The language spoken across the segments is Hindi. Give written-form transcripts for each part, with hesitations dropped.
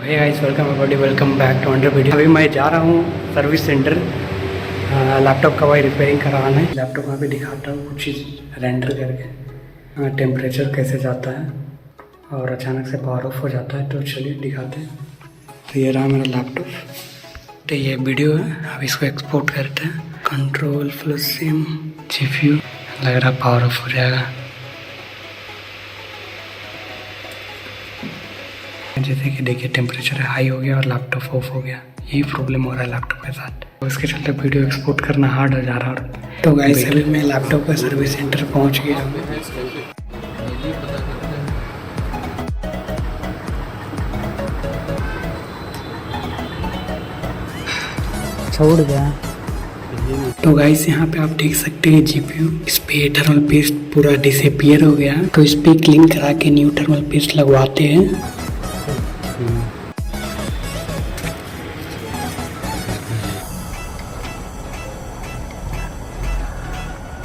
Hey guys, welcome everybody, welcome back to another video. अभी मैं जा रहा हूँ सर्विस सेंटर लैपटॉप का वही रिपेयरिंग कराने। लैपटॉप वहाँ पे दिखाता हूँ कुछ चीज़ रेंडर करके, टेम्परेचर कैसे जाता है और अचानक से पावर ऑफ हो जाता है। तो चलिए दिखाते हैं। तो ये रहा मेरा लैपटॉप, तो ये वीडियो है। अब इसको एक्सपोर्ट करते हैं। कंट्रोल प्लस सिम जीपीयू, लग रहा पावर ऑफ हो जाएगा। जैसे कि देखिए टेम्परेचर हाई हो गया और लैपटॉप ऑफ हो गया। यही प्रॉब्लम हो रहा है लैपटॉप के साथ, तो इसके चलते वीडियो एक्सपोर्ट करना हार्ड हो जा रहा है। तो गाइस अभी मैं लैपटॉप का सर्विस सेंटर पहुंच गया हूँ। छोड़ गया। तो गाइस यहाँ पे आप देख सकते हैं जीपीयू, इस पे थर्मल पेस्ट पूरा डिसअपीयर हो गया। तो इस पे क्लीन करा के न्यू थर्मल पेस्ट लगवाते हैं।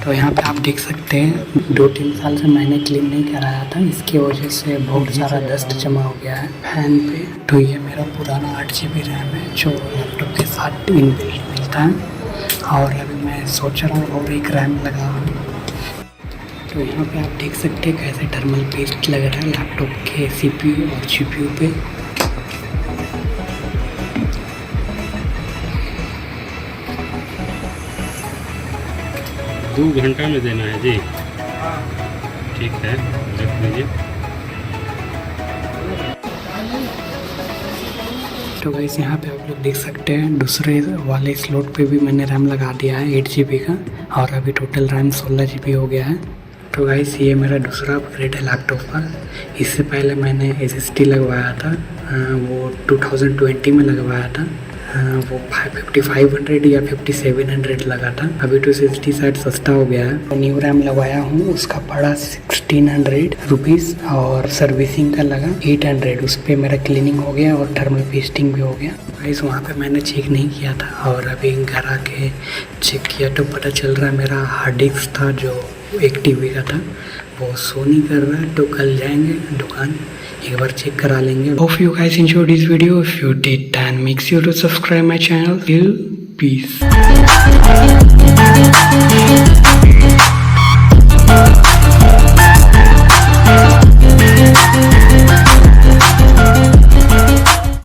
तो यहाँ पे आप देख सकते हैं 2-3 साल से मैंने क्लीन नहीं कराया था, इसकी वजह से बहुत सारा डस्ट जमा हो गया है फैन पे। तो ये मेरा पुराना 8 GB रैम है जो लैपटॉप के साथ इनबिल्ट मिलता है, और अभी मैं सोच रहा हूँ और एक रैम लगाऊँ। तो यहाँ पे आप देख सकते हैं कैसे थर्मल पेस्ट लग रहा है लैपटॉप के CPU और GPU पे। 2 घंटा में देना है जी। ठीक है, रख लीजिए। तो गाइस यहाँ पे आप लोग देख सकते हैं दूसरे वाले स्लॉट पे भी मैंने रैम लगा दिया है 8 GB का, और अभी टोटल रैम 16 GB हो गया है। तो गाइस ये मेरा दूसरा अपग्रेड है लैपटॉप का। इससे पहले मैंने SSD लगवाया था, वो 2020 में लगवाया था। वो 5500 या 5700 लगा था। अभी तो SSD शायद सस्ता हो गया है। न्यू रैम लगवाया हूँ, उसका पड़ा 1600 रुपीज़, और सर्विसिंग का लगा 800। उस पर मेरा क्लीनिंग हो गया और थर्मल पेस्टिंग भी हो गया। गाइस वहाँ पे मैंने चेक नहीं किया था, और अभी घर आके चेक किया तो पता चल रहा है मेरा हार्ड डिस्क था जो 1 TB का था, वो शो नहीं कर रहा है। तो कल जाएंगे दुकान, एक बार चेक करा लेंगे। Hope you guys enjoyed this video. If you did, then make sure to subscribe my channel. Till peace.